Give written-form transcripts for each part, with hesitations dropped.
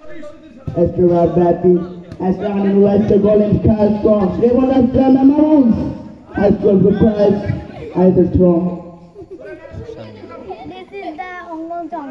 Esther Abati, Esther Anu, Esther Golem, Carl Strong, Raymond Esther Mamoons, Esther Price, Esther Strong. This is the Ongong Chong.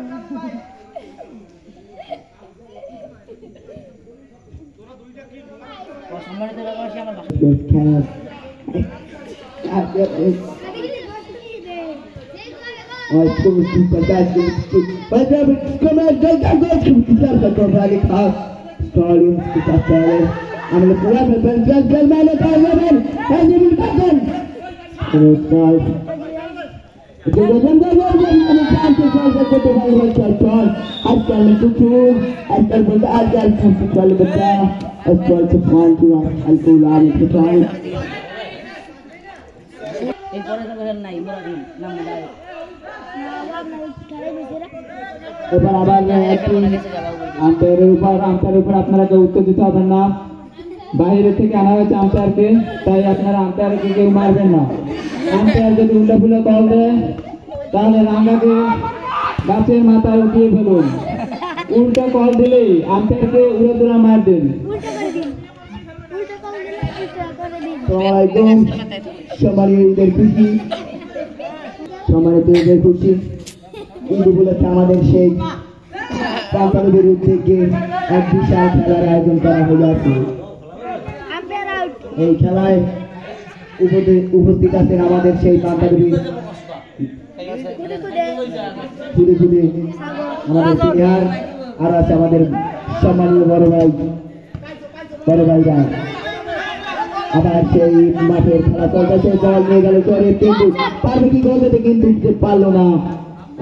এবার আবার আম্পায়ারের উপর আপনারা কেউ উত্তর দিতে হবেন না। বাইরে থেকে আনা হয়েছে আম্পায়ারকে, তাই আপনারা আম্পায়ারকে কেউ মারবেন না। আম্পায়ার যদি উল্টাপুল্টা কল দেয় তাহলে রাঙ্গাকে গাছের মাথায় উঠিয়ে ফেলুন। উল্টা কল দিলেই আম্পায়ারকে উড়ে মার দিন। সম্মানিতদের খুশি কিন্তু বলেছে আমাদের সেই কোম্পানির বিরুদ্ধে এক বিশাল খেলার আয়োজন করা হয়েছে। এই খেলায় উপস্থিত আছেন আমাদের সেই কোম্পানির আমাদের সিনিয়র আর আছে আমাদের সম্মানীয় বড় ভাইরা। আবার সেই মাঠের খেলা চলতেছে, বল নিয়ে গেল চরে পারবে কি গোল দিতে, কিন্তু পারলো না।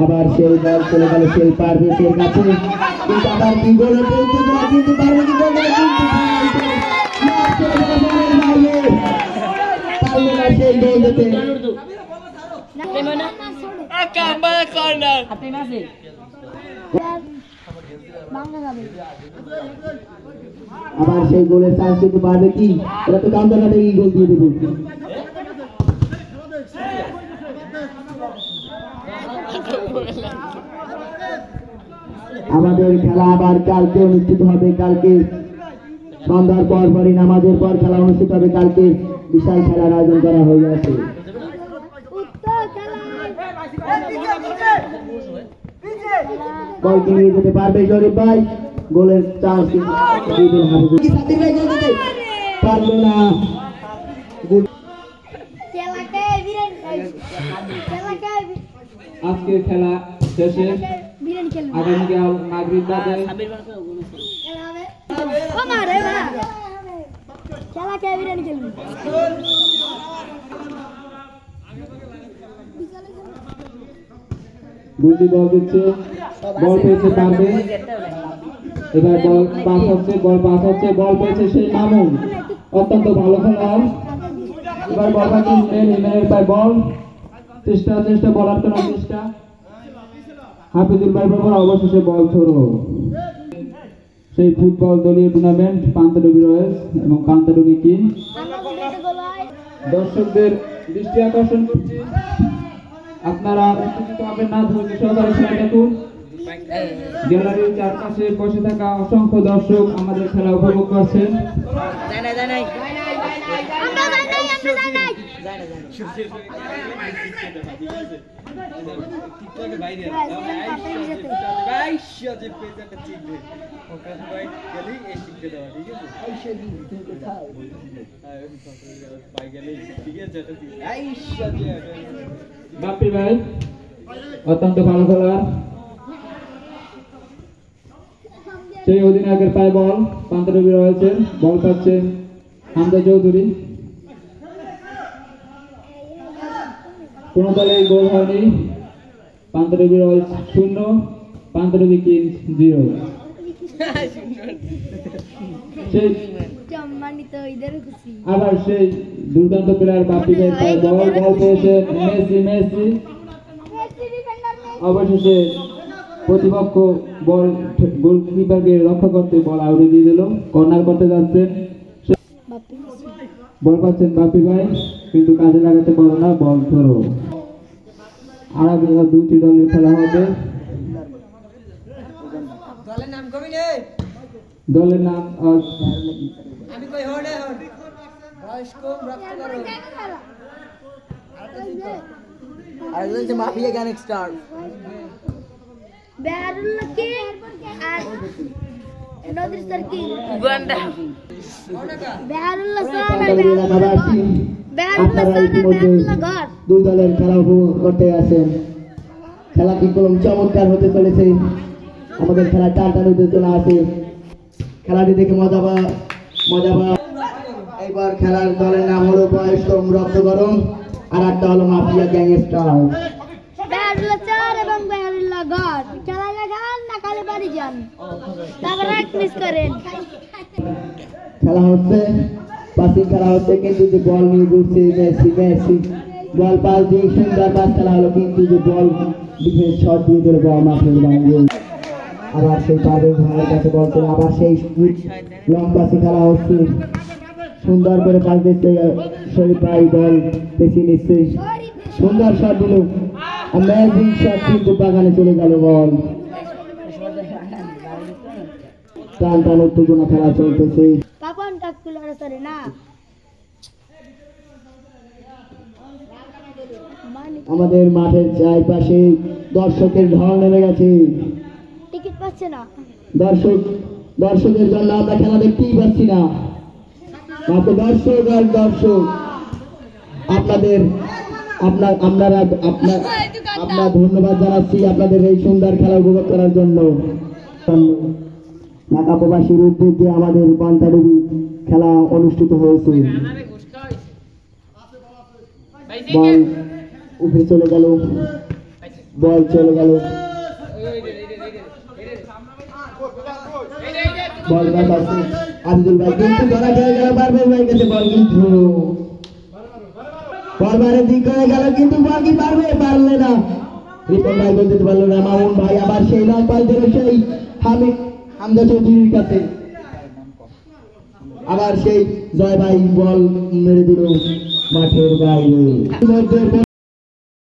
আবার সেই বল চলে গেল সেই পারভেজের কাছে, কিন্তু আবার কি গোল কিন্তু পারবে কি গোল সেই গোল দিতে। আবার সেই গোলের চান্স কিন্তু পারবে কি, এটা তো কাউন্টার না থেকে গোল দিয়ে দেবে। আমাদের খেলা আবার কালকে অনুষ্ঠিত হবে। কালকে সন্ধ্যার পরই নামাজের পর খেলা অনুষ্ঠিত হবে। কালকে বিশাল খেলার আয়োজন করা হয়ে গেছে। বল নিয়ে যেতে পারবে জরিফ ভাই, গোলের চান্স পারলো না। আজকের খেলা শেষে আগামীকাল মাগরিব বাদে গুলটি বল দিচ্ছে, বল পেয়েছে পারবে। এবার বল পাস হচ্ছে, বল পেয়েছে সেই মামুন, অত্যন্ত ভালো খেলোয়াড়। এবার বল পায় বল, চেষ্টা বলার কোনো চেষ্টা হাফিজুল ভাই বরাবর, অবশেষে বল থ্রো। সেই ফুটবল দলীয় টুর্নামেন্ট পান্তাডুবি রয়্যালস এবং পান্তাডুবি কিং। দর্শকদের দৃষ্টি আকর্ষণ করছে, আপনারা উত্তেজিত হবেন না, ধৈর্য সহকারে শুনে থাকুন। গ্যালারির চারপাশে বসে থাকা অসংখ্য দর্শক আমাদের খেলা উপভোগ করছেন। বাপ্পি ভাই অত্যন্ত ভালো খেলোয়াড়, সেই অধিনায়কের পায়ে বল, পান্তাডুবি রয়েছে, বল পাচ্ছে হামজা চৌধুরী। কোন দলে গোল হয়নি, পান্তাডুবি রয়্যালস 0, পান্তাডুবি কিংস 0। আবার সেই দুর্দান্ত প্লেয়ার বাপ্পি ভাই পায়ে বল পেয়েছে মেসি। অবশেষে প্রতিপক্ষ বল গোলকিপারকে রক্ষা করতে বল আউটে দিয়ে দিল, কর্নার করতে যাচ্ছেন। বল পাচ্ছেন বাপ্পি ভাই, কিন্তু কাজে লাগাতে পারো না, বল ধরো। আর দুটি দলের খেলা হবে। দলের নাম আমি কই হড়ে হড় বয়স কম রক্ত গরম আর যে মাফিয়া গ্যাংস্টার বেহারুল্লাহ কি আর নদীর সার্কি উগান্ডা বেহারুল্লাহ স্যার এলাকাবাসী বেহারুল্লাহ আপনারা ইতিমধ্যে ঘর দুই দলের খেলা উপভোগ করতে আছেন। খেলা কি কোনো চমৎকার হতে চলেছে, আমাদের খেলা টানটান উত্তেজনা আছে। খেলাটি দেখে মজা পাওয়া। এইবার খেলার দলের নাম হলো বয়স কম রক্ত গরম, আর একটা হলো মাফিয়া গ্যাংস্টার। বেহারুল্লাহ স্যার এবং বেহারুল্লাহ ঘর খেলা লাগান না খালি বাড়ি যান তারপর এক মিস করেন। খেলা হচ্ছে, পাসিং খেলা হচ্ছে, কিন্তু যে বল নিয়ে ঘুরছে মেসি বল পাস দিয়ে সুন্দর পাস খেলা হলো, কিন্তু যে বল ডিফেন্স শট দিয়ে দিল বল মাঠের বাইরে। আবার সেই পারভেজ ভাইয়ের কাছে বল চলে, আবার সেই লং পাসে খেলা হচ্ছে, সুন্দর করে পাস দিচ্ছে শরীফ ভাই, বল পেছিয়ে নিচ্ছে, সুন্দর শট দিল, অ্যামেজিং শট, কিন্তু বাগানে চলে গেল বল। টান টান উত্তেজনা খেলা চলতেছে। পাপন টাকুলার সরে না আমাদের মাঠের চারপাশে দর্শকের ঢল নেমে গেছে। টিকিট পাচ্ছে না দর্শকের জন্য আমরা খেলা দেখতেই পাচ্ছি না, মাত্র দর্শক আর দর্শক। আপনারা ধন্যবাদ জানাচ্ছি আপনাদের এই সুন্দর খেলা উপভোগ করার জন্য। ঢাকা প্রবাসীর উদ্যোগে আমাদের পান্তাডুবি খেলা অনুষ্ঠিত হয়েছে। বল উপরে চলে গেল, বল চলে গেল, বল ব্যাক আছে আব্দুল ভাই, কিন্তু ধরা খেয়ে গেল পারভেজ ভাই কাছে, বল কিন্তু বল বারে দিক হয়ে গেল, কিন্তু বল কি পারলে না, রিপন ভাই বলতে পারলো না, মামুন ভাই আবার সেই লং বল দিল সেই হামজা চৌধুরীর কাছে, আবার সেই জয় ভাই বল মেরে দিল মাঠের বাইরে।